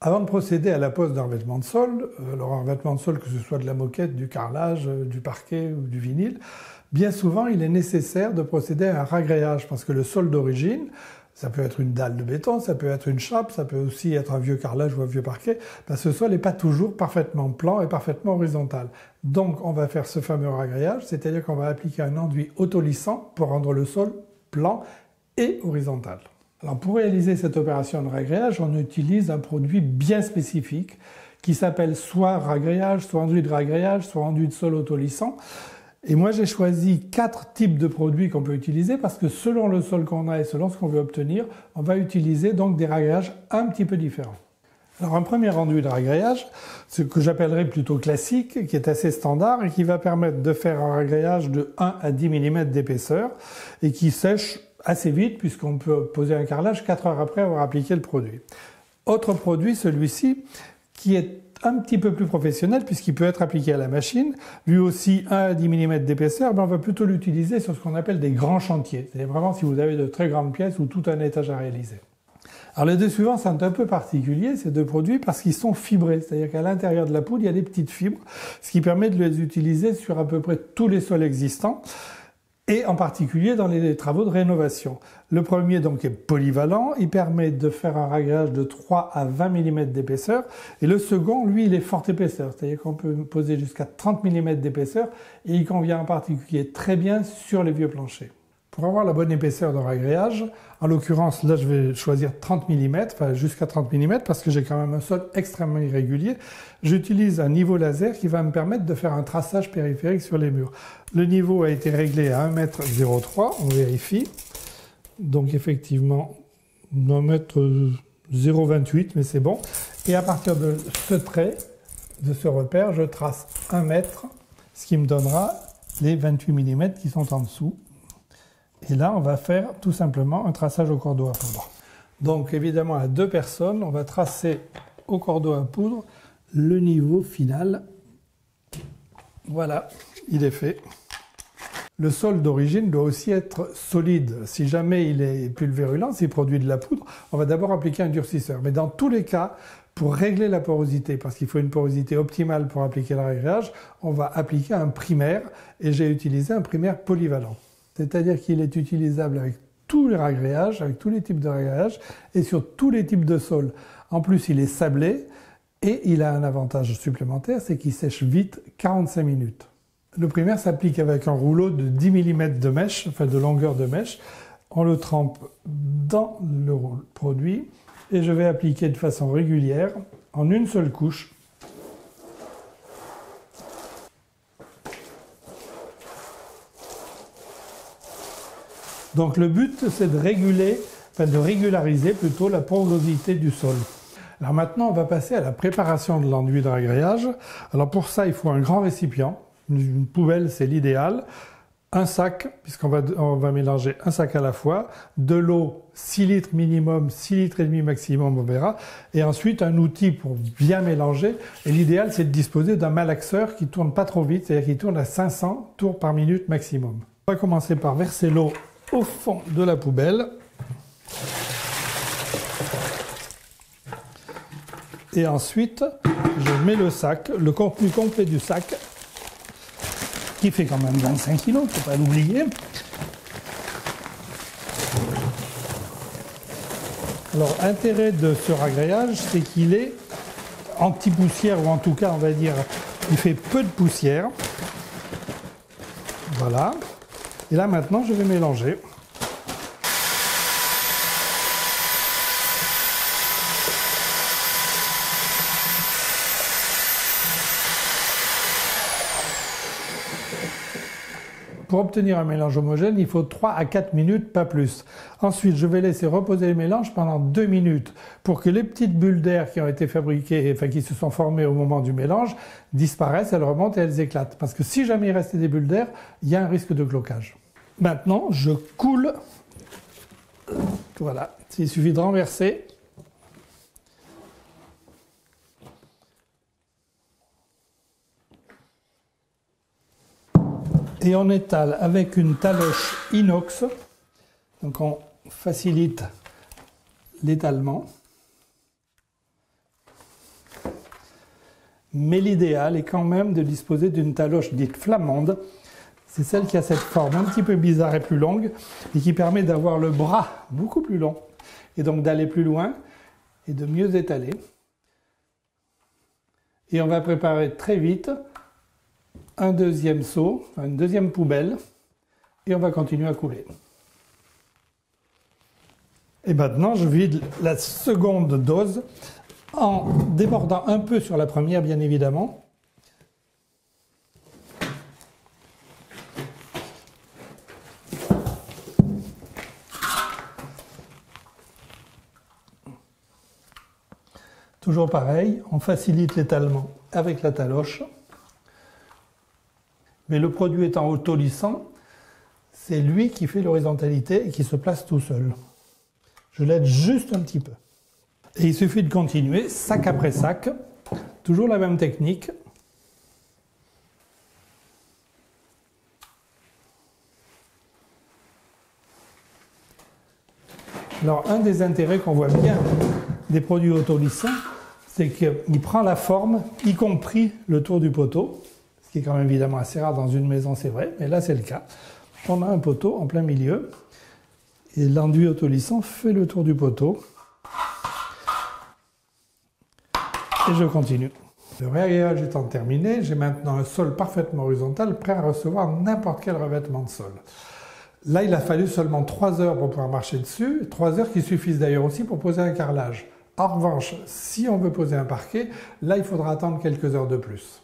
Avant de procéder à la pose d'un revêtement de sol, alors un revêtement de sol que ce soit de la moquette, du carrelage, du parquet ou du vinyle, bien souvent il est nécessaire de procéder à un ragréage parce que le sol d'origine, ça peut être une dalle de béton, ça peut être une chape, ça peut aussi être un vieux carrelage ou un vieux parquet, ce sol n'est pas toujours parfaitement plan et parfaitement horizontal. Donc on va faire ce fameux ragréage, c'est-à-dire qu'on va appliquer un enduit autolissant pour rendre le sol plan et horizontal. Alors pour réaliser cette opération de ragréage, on utilise un produit bien spécifique qui s'appelle soit ragréage, soit enduit de ragréage, soit enduit de sol autolissant. Et moi j'ai choisi 4 types de produits qu'on peut utiliser parce que selon le sol qu'on a et selon ce qu'on veut obtenir, on va utiliser donc des ragréages un petit peu différents. Alors un premier enduit de ragréage, ce que j'appellerais plutôt classique, qui est assez standard et qui va permettre de faire un ragréage de 1 à 10 mm d'épaisseur et qui sèche assez vite puisqu'on peut poser un carrelage 4 heures après avoir appliqué le produit. Autre produit, celui-ci, qui est un petit peu plus professionnel puisqu'il peut être appliqué à la machine, lui aussi 1 à 10 mm d'épaisseur, on va plutôt l'utiliser sur ce qu'on appelle des grands chantiers. C'est vraiment si vous avez de très grandes pièces ou tout un étage à réaliser. Alors les deux suivants sont un peu particuliers, ces deux produits, parce qu'ils sont fibrés, c'est-à-dire qu'à l'intérieur de la poudre, il y a des petites fibres, ce qui permet de les utiliser sur à peu près tous les sols existants, et en particulier dans les travaux de rénovation. Le premier donc est polyvalent, il permet de faire un ragréage de 3 à 20 mm d'épaisseur, et le second, lui, il est forte épaisseur, c'est-à-dire qu'on peut poser jusqu'à 30 mm d'épaisseur, et il convient en particulier très bien sur les vieux planchers. Pour avoir la bonne épaisseur de ragréage, en l'occurrence, là je vais choisir 30 mm, enfin jusqu'à 30 mm, parce que j'ai quand même un sol extrêmement irrégulier, j'utilise un niveau laser qui va me permettre de faire un traçage périphérique sur les murs. Le niveau a été réglé à 1,03 m, on vérifie. Donc effectivement, 1,028 m, mais c'est bon. Et à partir de ce trait, de ce repère, je trace 1 mètre, ce qui me donnera les 28 mm qui sont en dessous. Et là, on va faire tout simplement un traçage au cordeau à poudre. Donc évidemment, à 2 personnes, on va tracer au cordeau à poudre le niveau final. Voilà, il est fait. Le sol d'origine doit aussi être solide. Si jamais il est pulvérulent, s'il produit de la poudre, on va d'abord appliquer un durcisseur. Mais dans tous les cas, pour régler la porosité, parce qu'il faut une porosité optimale pour appliquer le ragréage, on va appliquer un primaire, et j'ai utilisé un primaire polyvalent. C'est-à-dire qu'il est utilisable avec tous les ragréages, avec tous les types de ragréages et sur tous les types de sols. En plus, il est sablé et il a un avantage supplémentaire, c'est qu'il sèche vite, 45 minutes. Le primaire s'applique avec un rouleau de 10 mm de mèche, enfin de longueur de mèche. On le trempe dans le produit et je vais appliquer de façon régulière, en une seule couche. Donc le but, c'est de régulariser plutôt la porosité du sol. Alors maintenant, on va passer à la préparation de l'enduit de ragréage. Alors pour ça, il faut un grand récipient. Une poubelle, c'est l'idéal. Un sac, puisqu'on va mélanger un sac à la fois. De l'eau, 6 litres minimum, 6 litres et demi maximum, on verra. Et ensuite, un outil pour bien mélanger. Et l'idéal, c'est de disposer d'un malaxeur qui tourne pas trop vite, c'est-à-dire qui tourne à 500 tours par minute maximum. On va commencer par verser l'eau au fond de la poubelle. Et ensuite, je mets le sac, le contenu complet du sac, qui fait quand même 25 kg, il ne faut pas l'oublier. Alors, l'intérêt de ce ragréage, c'est qu'il est anti-poussière, ou en tout cas, on va dire, il fait peu de poussière. Voilà. Et là, maintenant, je vais mélanger. Pour obtenir un mélange homogène, il faut 3 à 4 minutes, pas plus. Ensuite, je vais laisser reposer le mélange pendant 2 minutes pour que les petites bulles d'air qui ont été fabriquées, enfin qui se sont formées au moment du mélange, disparaissent, elles remontent et elles éclatent. Parce que si jamais il restait des bulles d'air, il y a un risque de cloquage. Maintenant, je coule. Voilà, il suffit de renverser. Et on étale avec une taloche inox, donc on facilite l'étalement. Mais l'idéal est quand même de disposer d'une taloche dite flamande. C'est celle qui a cette forme un petit peu bizarre et plus longue et qui permet d'avoir le bras beaucoup plus long et donc d'aller plus loin et de mieux étaler. Et on va préparer très vite un deuxième seau, une deuxième poubelle et on va continuer à couler. Et maintenant, je vide la seconde dose en débordant un peu sur la première, bien évidemment. Toujours pareil, on facilite l'étalement avec la taloche. Mais le produit étant autolissant, c'est lui qui fait l'horizontalité et qui se place tout seul. Je l'aide juste un petit peu. Et il suffit de continuer, sac après sac, toujours la même technique. Alors, un des intérêts qu'on voit bien des produits autolissants, c'est qu'il prend la forme, y compris le tour du poteau, ce qui est quand même évidemment assez rare dans une maison, c'est vrai, mais là c'est le cas. On a un poteau en plein milieu, et l'enduit autolissant fait le tour du poteau. Et je continue. Le réagrégage étant terminé, j'ai maintenant un sol parfaitement horizontal, prêt à recevoir n'importe quel revêtement de sol. Là, il a fallu seulement 3 heures pour pouvoir marcher dessus, 3 heures qui suffisent d'ailleurs aussi pour poser un carrelage. En revanche, si on veut poser un parquet, là, il faudra attendre quelques heures de plus.